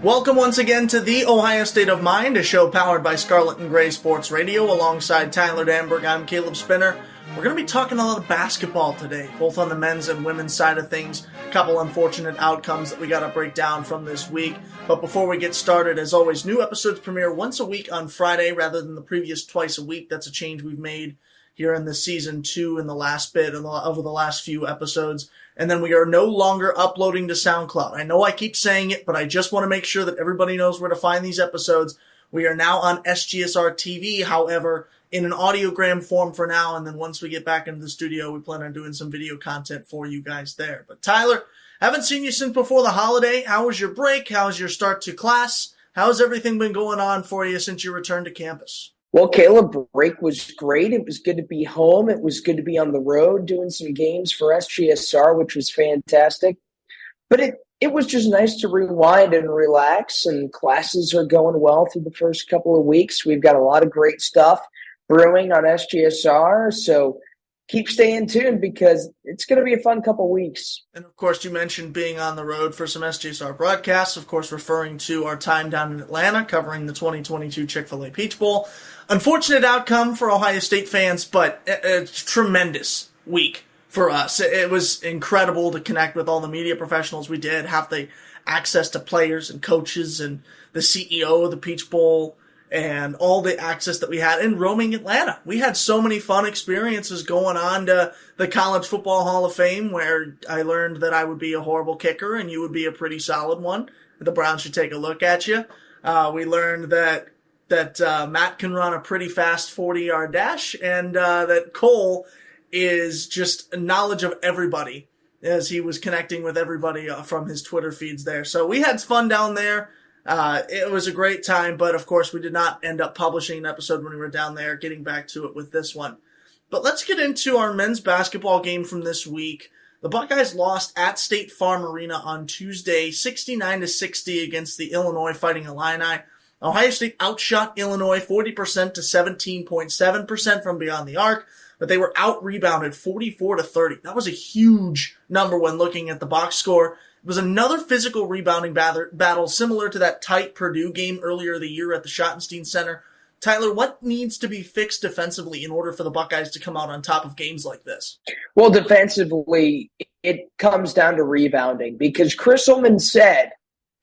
Welcome once again to the Ohio State of Mind, a show powered by Scarlet and Gray Sports Radio. Alongside Tyler Danburg, I'm Caleb Spinner. We're going to be talking a lot of basketball today, both on the men's and women's side of things. A couple unfortunate outcomes that we got to break down from this week. But before we get started, as always, new episodes premiere once a week on Friday rather than the previous twice a week. That's a change we've made here in the season 2 in the last bit over the last few episodes. And then we are no longer uploading to SoundCloud. I know I keep saying it, but I just want to make sure that everybody knows where to find these episodes. We are now on SGSR TV, however, in an audiogram form for now, and then once we get back into the studio, we plan on doing some video content for you guys there. But Tyler, haven't seen you since before the holiday. How was your break? How was your start to class? How's everything been going on for you since you returned to campus? Well, Caleb, break was great. It was good to be home. It was good to be on the road doing some games for SGSR, which was fantastic. But it was just nice to rewind and relax, and classes are going well through the first couple of weeks. We've got a lot of great stuff brewing on SGSR, so keep staying tuned because it's going to be a fun couple weeks. And, of course, you mentioned being on the road for some SGSR broadcasts, of course, referring to our time down in Atlanta covering the 2022 Chick-fil-A Peach Bowl. Unfortunate outcome for Ohio State fans, but a tremendous week for us. It was incredible to connect with all the media professionals we did, have the access to players and coaches and the CEO of the Peach Bowl, and all the access that we had in roaming Atlanta. We had so many fun experiences going on to the College Football Hall of Fame, where I learned that I would be a horrible kicker and you would be a pretty solid one. The Browns should take a look at you. We learned that Matt can run a pretty fast 40-yard dash, and that Cole is just a knowledge of everybody as he was connecting with everybody from his Twitter feeds there. So we had fun down there. It was a great time, but of course we did not end up publishing an episode when we were down there, getting back to it with this one. But let's get into our men's basketball game from this week. The Buckeyes lost at State Farm Arena on Tuesday, 69-60 against the Illinois Fighting Illini. Ohio State outshot Illinois 40% to 17.7% from beyond the arc, but they were out-rebounded 44-30. That was a huge number when looking at the box score. It was another physical rebounding battle similar to that tight Purdue game earlier the year at the Schottenstein Center. Tyler, what needs to be fixed defensively in order for the Buckeyes to come out on top of games like this? Well, defensively, it comes down to rebounding because Chris Ullman said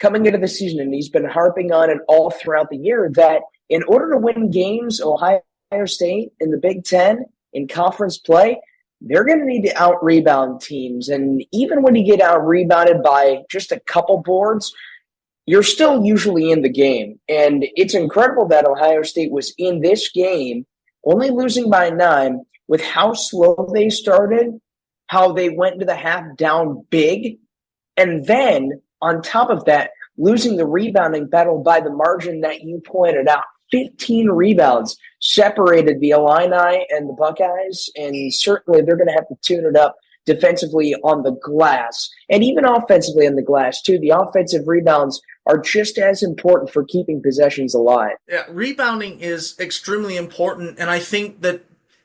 coming into the season, and he's been harping on it all throughout the year, that in order to win games, Ohio State in the Big Ten in conference play, they're going to need to out-rebound teams. And even when you get out-rebounded by just a couple boards, you're still usually in the game. And it's incredible that Ohio State was in this game, only losing by 9, with how slow they started, how they went into the half down big, and then on top of that, losing the rebounding battle by the margin that you pointed out. 15 rebounds separated the Illini and the Buckeyes, and certainly they're going to have to tune it up defensively on the glass, and even offensively on the glass, too. The offensive rebounds are just as important for keeping possessions alive. Yeah, rebounding is extremely important, and I think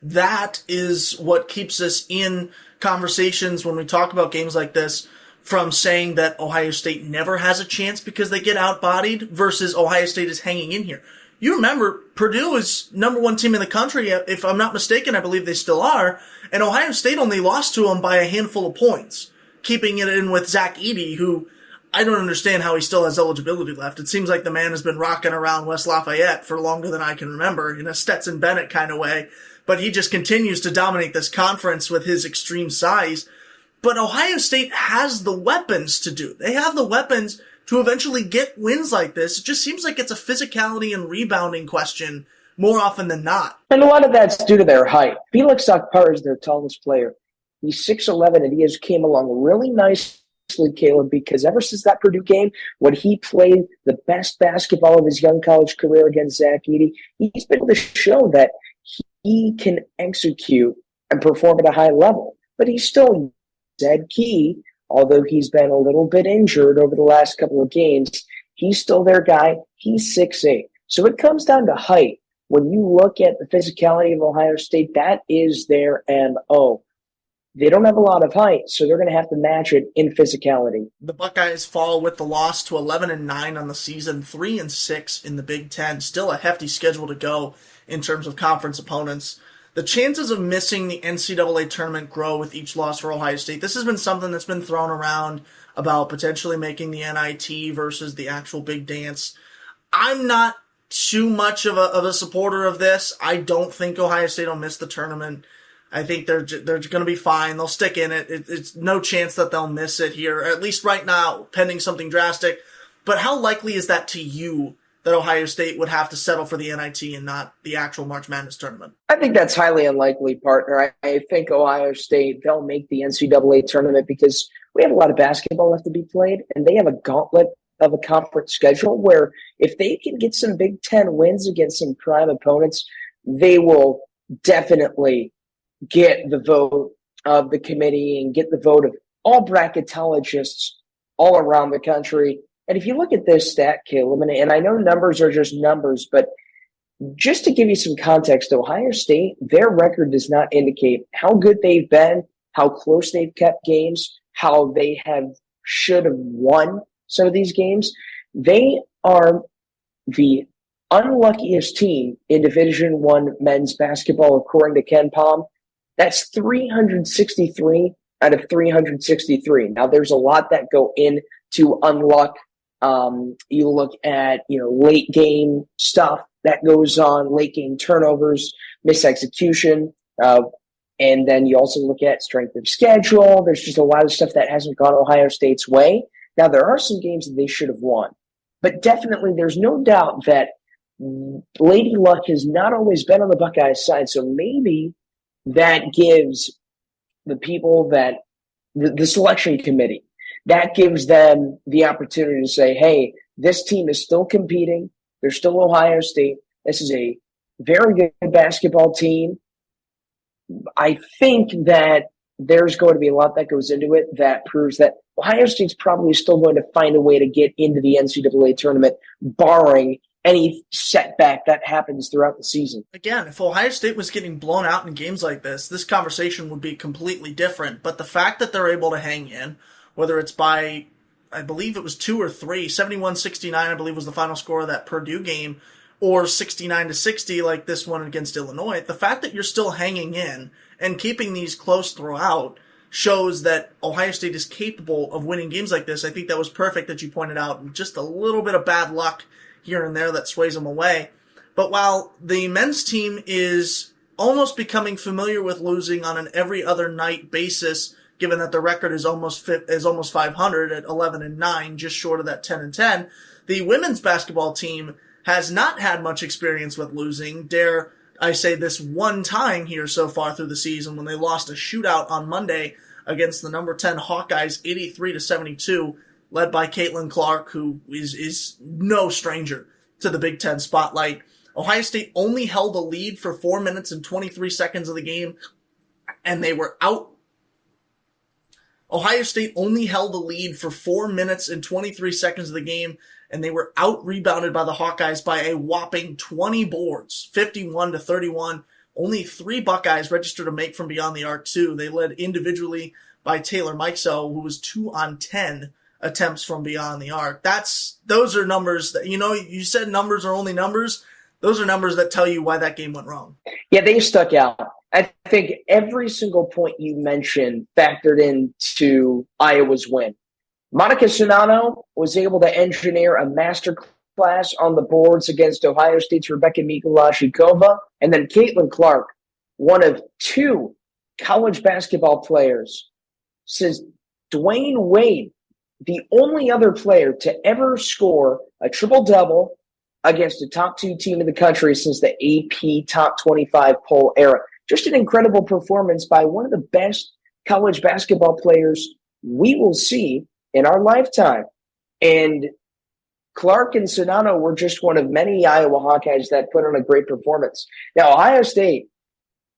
that is what keeps us in conversations when we talk about games like this, from saying that Ohio State never has a chance because they get outbodied versus Ohio State is hanging in here. You remember, Purdue is number 1 team in the country, if I'm not mistaken, I believe they still are, and Ohio State only lost to them by a handful of points, keeping it in with Zach Edey, who I don't understand how he still has eligibility left. It seems like the man has been rocking around West Lafayette for longer than I can remember, in a Stetson Bennett kind of way, but he just continues to dominate this conference with his extreme size. But Ohio State has the weapons to do. They have the weapons to eventually get wins like this. It just seems like it's a physicality and rebounding question more often than not. And a lot of that's due to their height. Felix Akpar is their tallest player. He's 6'11", and he has came along really nicely, Caleb, because ever since that Purdue game, when he played the best basketball of his young college career against Zach Edey, he's been able to show that he can execute and perform at a high level. But he's still Zed Key, although he's been a little bit injured over the last couple of games, he's still their guy. He's 6'8". So it comes down to height. When you look at the physicality of Ohio State, that is their MO. they don't have a lot of height, so they're going to have to match it in physicality. The Buckeyes fall with the loss to 11-9 on the season, 3-6 in the Big Ten. Still a hefty schedule to go in terms of conference opponents. The chances of missing the NCAA tournament grow with each loss for Ohio State. This has been something that's been thrown around about potentially making the NIT versus the actual big dance. I'm not too much of a supporter of this. I don't think Ohio State will miss the tournament. I think they're going to be fine. They'll stick in it. It's no chance that they'll miss it here, at least right now, pending something drastic. But how likely is that to you that Ohio State would have to settle for the NIT and not the actual March Madness tournament? I think that's highly unlikely, partner. I think Ohio State, they'll make the NCAA tournament because we have a lot of basketball left to be played, and they have a gauntlet of a conference schedule where if they can get some Big Ten wins against some prime opponents, they will definitely get the vote of the committee and get the vote of all bracketologists all around the country. And if you look at this stat, Caleb, and I know numbers are just numbers, but just to give you some context, Ohio State, their record does not indicate how good they've been, how close they've kept games, how they should have won some of these games. They are the unluckiest team in Division I men's basketball, according to Ken Palm. That's 363 out of 363. Now, there's a lot that go into unluck. You look at, late game stuff that goes on, late game turnovers, misexecution, and then you also look at strength of schedule. There's just a lot of stuff that hasn't gone Ohio State's way. Now, there are some games that they should have won, but definitely there's no doubt that Lady Luck has not always been on the Buckeyes side, so maybe that gives the people that the selection committee, that gives them the opportunity to say, hey, this team is still competing. They're still Ohio State. This is a very good basketball team. I think that there's going to be a lot that goes into it that proves that Ohio State's probably still going to find a way to get into the NCAA tournament, barring any setback that happens throughout the season. Again, if Ohio State was getting blown out in games like this conversation would be completely different. But the fact that they're able to hang in, whether it's by, I believe it was 2 or 3, 71-69, I believe was the final score of that Purdue game, or 69-60 like this one against Illinois, the fact that you're still hanging in and keeping these close throughout shows that Ohio State is capable of winning games like this. I think that was perfect that you pointed out. Just a little bit of bad luck here and there that sways them away. But while the men's team is almost becoming familiar with losing on an every other night basis, given that the record is almost 500 at 11-9, just short of that 10-10, the women's basketball team has not had much experience with losing. Dare I say this one time here so far through the season when they lost a shootout on Monday against the number 10 Hawkeyes, 83-72, led by Caitlin Clark, who is no stranger to the Big Ten spotlight. Ohio State only held a lead for 4 minutes and 23 seconds of the game, and they were out. Ohio State only held a lead for 4 minutes and 23 seconds of the game, and they were out-rebounded by the Hawkeyes by a whopping 20 boards, 51-31. Only 3 Buckeyes registered a make from beyond the arc, too. They led individually by Taylor Mikesell, who was 2 on 10 attempts from beyond the arc. Those are numbers that, you said numbers are only numbers. Those are numbers that tell you why that game went wrong. Yeah, they stuck out. I think every single point you mentioned factored into Iowa's win. Monica Sonano was able to engineer a masterclass on the boards against Ohio State's Rebecca Mikulashikova, and then Caitlin Clark, one of 2 college basketball players since Dwayne Wade, the only other player to ever score a triple-double against a top 2 team in the country since the AP Top 25 poll era. Just an incredible performance by one of the best college basketball players we will see in our lifetime. And Clark and Sonano were just one of many Iowa Hawkeyes that put on a great performance. Now, Ohio State,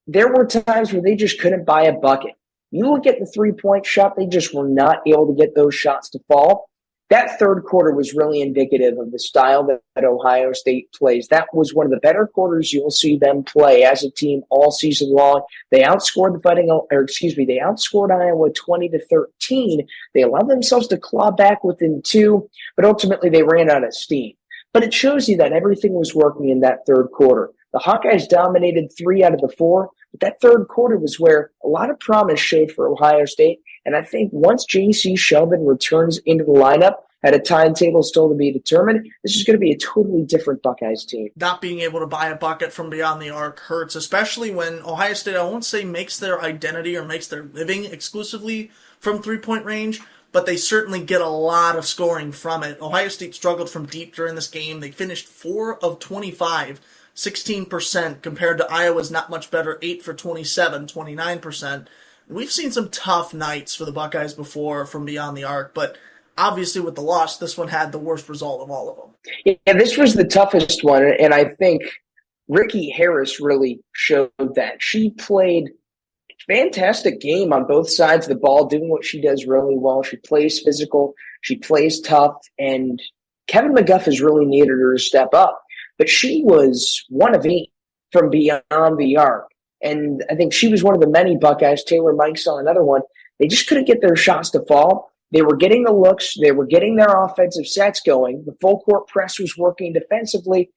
there were times where they just couldn't buy a bucket. You look at the three-point shot, they just were not able to get those shots to fall. that third quarter was really indicative of the style that Ohio State plays. That was one of the better quarters you'll see them play as a team all season long. They outscored they outscored Iowa 20-13. They allowed themselves to claw back within 2, but ultimately they ran out of steam. But it shows you that everything was working in that third quarter. The Hawkeyes dominated 3 out of the 4, but that third quarter was where a lot of promise showed for Ohio State. And I think once J.C. Sheldon returns into the lineup at a timetable still to be determined, this is going to be a totally different Buckeyes team. Not being able to buy a bucket from beyond the arc hurts, especially when Ohio State, I won't say makes their identity or makes their living exclusively from three-point range, but they certainly get a lot of scoring from it. Ohio State struggled from deep during this game. They finished 4 of 25, 16%, compared to Iowa's not much better, 8 for 27, 29%. We've seen some tough nights for the Buckeyes before from beyond the arc, but obviously with the loss, this one had the worst result of all of them. Yeah, this was the toughest one, and I think Ricky Harris really showed that. She played a fantastic game on both sides of the ball, doing what she does really well. She plays physical, she plays tough, and Kevin McGuff has really needed her to step up. But she was 1 of 8 from beyond the arc. And I think she was one of the many Buckeyes. Taylor Mike saw another one. They just couldn't get their shots to fall. They were getting the looks. They were getting their offensive sets going. The full court press was working defensively,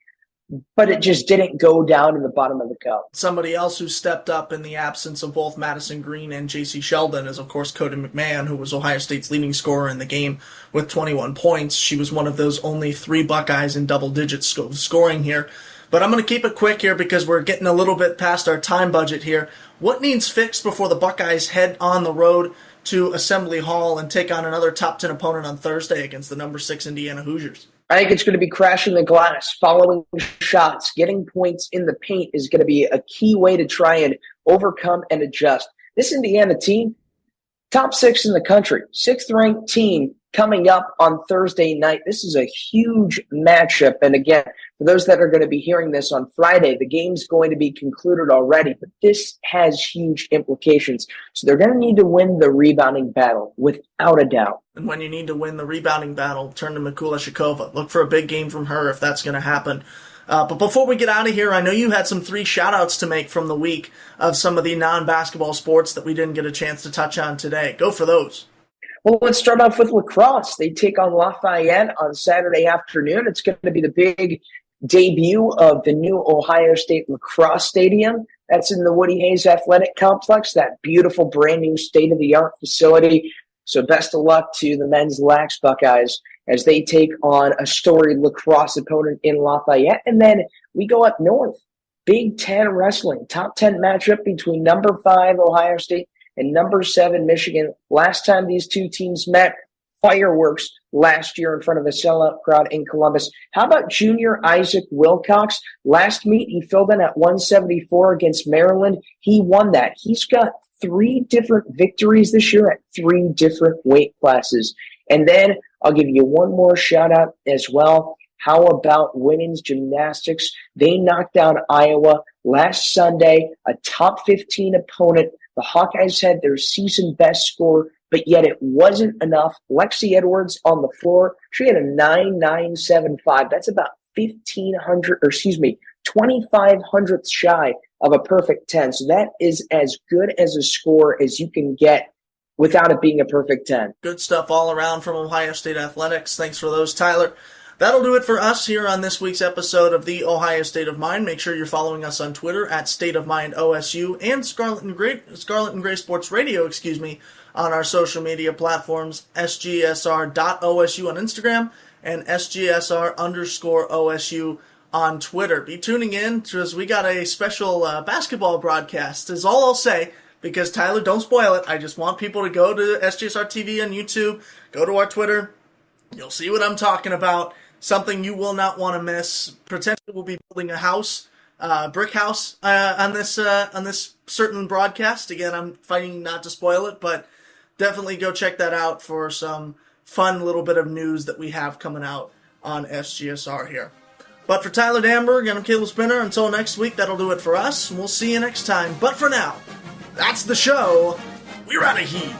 but it just didn't go down in the bottom of the cup. Somebody else who stepped up in the absence of both Madison Green and J.C. Sheldon is, of course, Cody McMahon, who was Ohio State's leading scorer in the game with 21 points. She was one of those only 3 Buckeyes in double digits scoring here. But I'm going to keep it quick here because we're getting a little bit past our time budget here. What needs fixed before the Buckeyes head on the road to Assembly Hall and take on another top 10 opponent on Thursday against the number 6 Indiana Hoosiers? I think it's going to be crashing the glass, following shots, getting points in the paint is going to be a key way to try and overcome and adjust. This Indiana team, top 6 in the country, 6th-ranked team coming up on Thursday night. This is a huge matchup. And again, for those that are going to be hearing this on Friday, the game's going to be concluded already, but this has huge implications. So they're going to need to win the rebounding battle without a doubt. And when you need to win the rebounding battle, turn to Mikula Shikova. Look for a big game from her if that's going to happen. But before we get out of here, I know you had some 3 shout-outs to make from the week of some of the non-basketball sports that we didn't get a chance to touch on today. Go for those. Well, let's start off with lacrosse. They take on Lafayette on Saturday afternoon. It's going to be the big debut of the new Ohio State Lacrosse Stadium. That's in the Woody Hayes Athletic Complex, that beautiful brand new state-of-the-art facility. So best of luck to the men's Lax Buckeyes as they take on a storied lacrosse opponent in Lafayette. And then we go up north. Big Ten wrestling, top 10 matchup between number 5 Ohio State and number 7 Michigan. Last time these two teams met, fireworks last year in front of a sellout crowd in Columbus. How about junior Isaac Wilcox? Last meet, he filled in at 174 against Maryland. He won that. He's got 3 different victories this year at 3 different weight classes. And then I'll give you one more shout out as well. How about women's gymnastics? They knocked down Iowa last Sunday, a top 15 opponent. The Hawkeyes had their season best score, but yet it wasn't enough. Lexi Edwards on the floor, she had a 9.975. That's about 2,500ths shy of a perfect 10. So that is as good as a score as you can get without it being a perfect 10. Good stuff all around from Ohio State Athletics. Thanks for those, Tyler. That'll do it for us here on this week's episode of the Ohio State of Mind. Make sure you're following us on Twitter at State of Mind OSU and Scarlet and Gray Sports Radio, on our social media platforms, SGSR.OSU on Instagram and SGSR_OSU on Twitter. Be tuning in because we got a special basketball broadcast is all I'll say. Because Tyler, don't spoil it. I just want people to go to SGSR TV on YouTube, go to our Twitter. You'll see what I'm talking about. Something you will not want to miss. Potentially we'll be building a house, brick house, on this certain broadcast. Again, I'm fighting not to spoil it, but definitely go check that out for some fun little bit of news that we have coming out on SGSR here. But for Tyler Danburg, I'm Caleb Spinner. Until next week, that'll do it for us. We'll see you next time. But for now, that's the show. We're out of here.